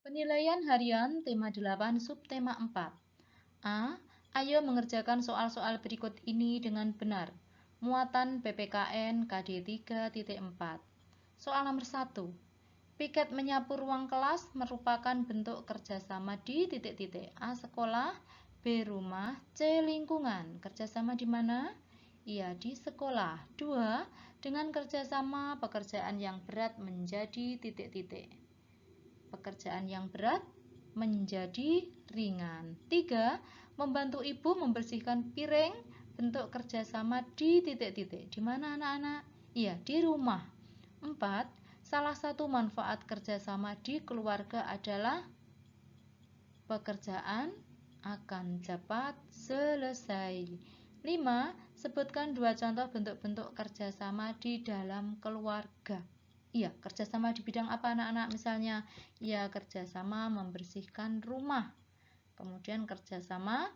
Penilaian harian tema 8 subtema 4. A. Ayo mengerjakan soal-soal berikut ini dengan benar. Muatan PPKN KD 3.4. Soal nomor 1. Piket menyapu ruang kelas merupakan bentuk kerjasama di titik-titik. A. Sekolah, B. Rumah, C. Lingkungan. Kerjasama di mana? Iya, di sekolah. 2. Dengan kerjasama pekerjaan yang berat menjadi titik-titik. Pekerjaan yang berat menjadi ringan. 3. Membantu ibu membersihkan piring, bentuk kerjasama di titik-titik. Di mana anak-anak? Iya, di rumah. 4. Salah satu manfaat kerjasama di keluarga adalah pekerjaan akan cepat selesai. 5. Sebutkan 2 contoh bentuk-bentuk kerjasama di dalam keluarga. Iya, kerjasama di bidang apa anak-anak? Misalnya, ya kerjasama membersihkan rumah. Kemudian kerjasama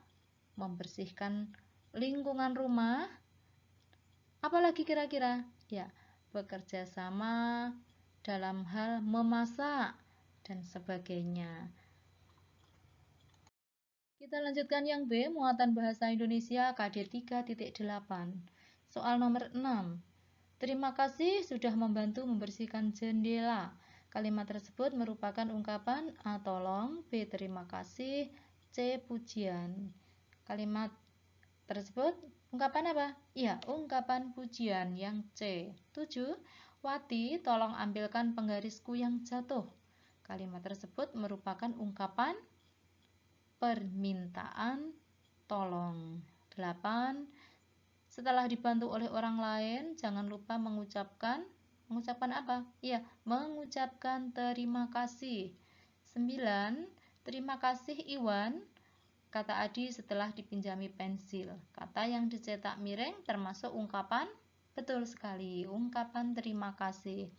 membersihkan lingkungan rumah. Apalagi kira-kira? Ya, bekerja sama dalam hal memasak dan sebagainya. Kita lanjutkan yang B, muatan bahasa Indonesia KD 3.8. Soal nomor 6. Terima kasih sudah membantu membersihkan jendela. Kalimat tersebut merupakan ungkapan A. Tolong, B. Terima kasih, C. Pujian. Kalimat tersebut ungkapan apa? Iya, ungkapan pujian yang C. 7. Wati, tolong ambilkan penggarisku yang jatuh. Kalimat tersebut merupakan ungkapan permintaan tolong. 8. Setelah dibantu oleh orang lain, jangan lupa mengucapkan apa? Iya, mengucapkan terima kasih. 9. Terima kasih Iwan, kata Adi setelah dipinjami pensil. Kata yang dicetak miring termasuk ungkapan, betul sekali, ungkapan terima kasih.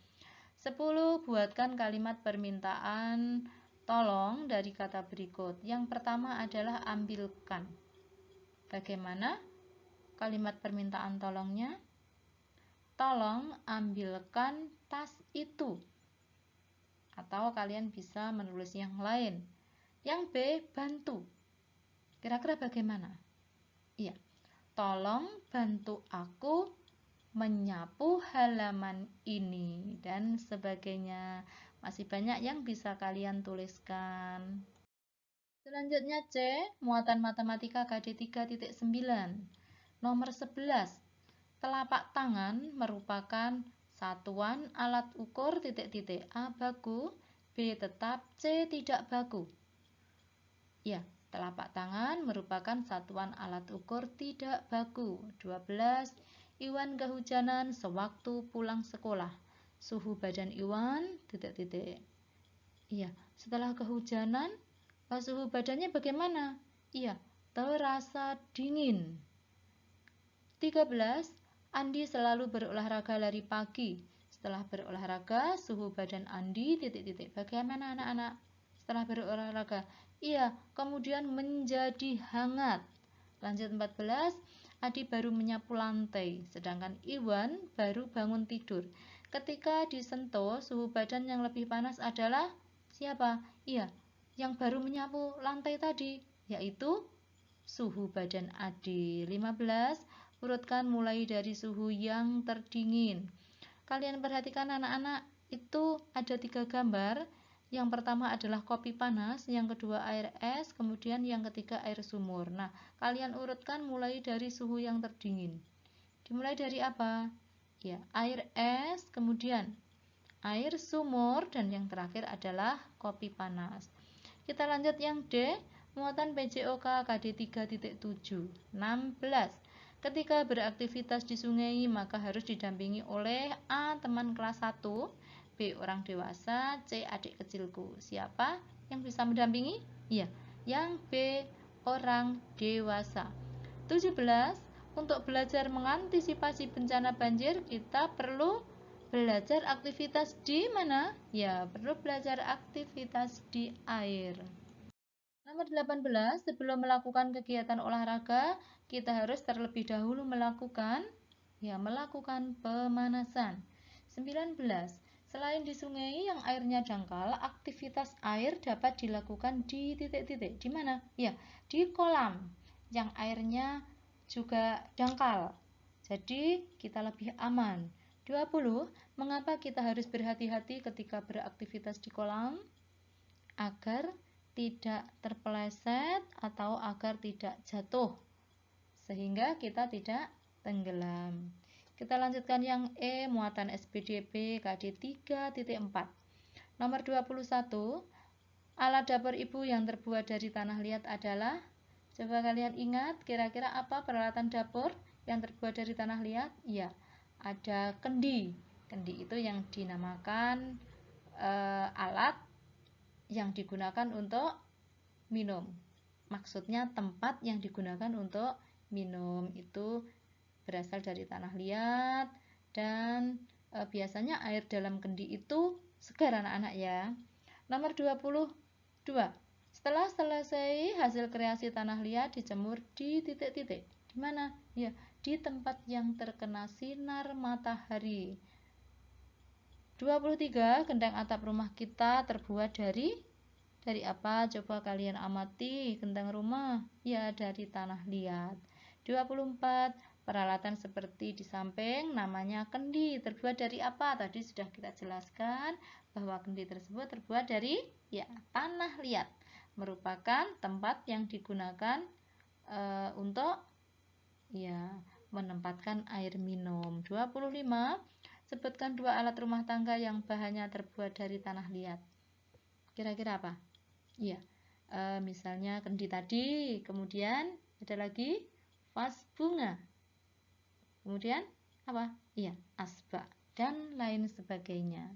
10. Buatkan kalimat permintaan tolong dari kata berikut. Yang pertama adalah ambilkan. Bagaimana kalimat permintaan tolongnya? Tolong ambilkan tas itu. Atau kalian bisa menulis yang lain. Yang B, bantu. Kira-kira bagaimana? Iya. Tolong bantu aku menyapu halaman ini dan sebagainya. Masih banyak yang bisa kalian tuliskan. Selanjutnya C, muatan matematika KD 3.9. Nomor 11. Telapak tangan merupakan satuan alat ukur titik-titik. A. Baku, B. Tetap, C. Tidak baku. Ya, telapak tangan merupakan satuan alat ukur tidak baku. 12. Iwan kehujanan sewaktu pulang sekolah. Suhu badan Iwan titik-titik. Iya, setelah kehujanan, suhu badannya bagaimana? Iya, terasa dingin. 13. Andi selalu berolahraga lari pagi. Setelah berolahraga, suhu badan Andi titik-titik. Bagaimana anak-anak? Setelah berolahraga, iya, kemudian menjadi hangat. Lanjut 14. Adi baru menyapu lantai, sedangkan Iwan baru bangun tidur. Ketika disentuh, suhu badan yang lebih panas adalah siapa? Iya, yang baru menyapu lantai tadi, yaitu suhu badan Adi. 15. Urutkan mulai dari suhu yang terdingin. Kalian perhatikan anak-anak, itu ada 3 gambar. Yang pertama adalah kopi panas, yang kedua air es, kemudian yang ketiga air sumur. Nah, kalian urutkan mulai dari suhu yang terdingin. Dimulai dari apa? Ya, air es, kemudian air sumur, dan yang terakhir adalah kopi panas. Kita lanjut yang D, muatan PJOK KD 3.7. 16. Ketika beraktivitas di sungai, maka harus didampingi oleh A. Teman kelas 1, B. Orang dewasa, C. Adik kecilku. Siapa yang bisa mendampingi? Iya, yang B. Orang dewasa. 17. Untuk belajar mengantisipasi bencana banjir, kita perlu belajar aktivitas di mana? Ya, perlu belajar aktivitas di air. Nomor 18, sebelum melakukan kegiatan olahraga, kita harus terlebih dahulu melakukan pemanasan. 19. Selain di sungai yang airnya dangkal, aktivitas air dapat dilakukan di titik-titik. Di mana? Ya, di kolam yang airnya juga dangkal. Jadi, kita lebih aman. 20. Mengapa kita harus berhati-hati ketika beraktivitas di kolam? Agar tidak terpeleset atau agar tidak jatuh, sehingga kita tidak tenggelam. Kita lanjutkan yang E, muatan SPDP KD 3.4. Nomor 21, alat dapur ibu yang terbuat dari tanah liat adalah, coba kalian ingat, kira-kira apa peralatan dapur yang terbuat dari tanah liat? Ya, ada kendi. Kendi itu yang dinamakan alat yang digunakan untuk minum. Maksudnya tempat yang digunakan untuk minum itu berasal dari tanah liat dan biasanya air dalam kendi itu segar anak-anak ya. Nomor 22. Setelah selesai hasil kreasi tanah liat dijemur di titik-titik. Di mana? Ya, di tempat yang terkena sinar matahari. 23. Genteng atap rumah kita terbuat dari apa? Coba kalian amati genteng rumah. Ya, dari tanah liat. 24. Peralatan seperti di samping namanya kendi. Terbuat dari apa? Tadi sudah kita jelaskan bahwa kendi tersebut terbuat dari ya tanah liat. Merupakan tempat yang digunakan untuk ya menempatkan air minum. 25. Sebutkan 2 alat rumah tangga yang bahannya terbuat dari tanah liat. Kira-kira apa? Iya, misalnya kendi tadi, kemudian ada lagi vas bunga, kemudian apa? Iya, asbak dan lain sebagainya.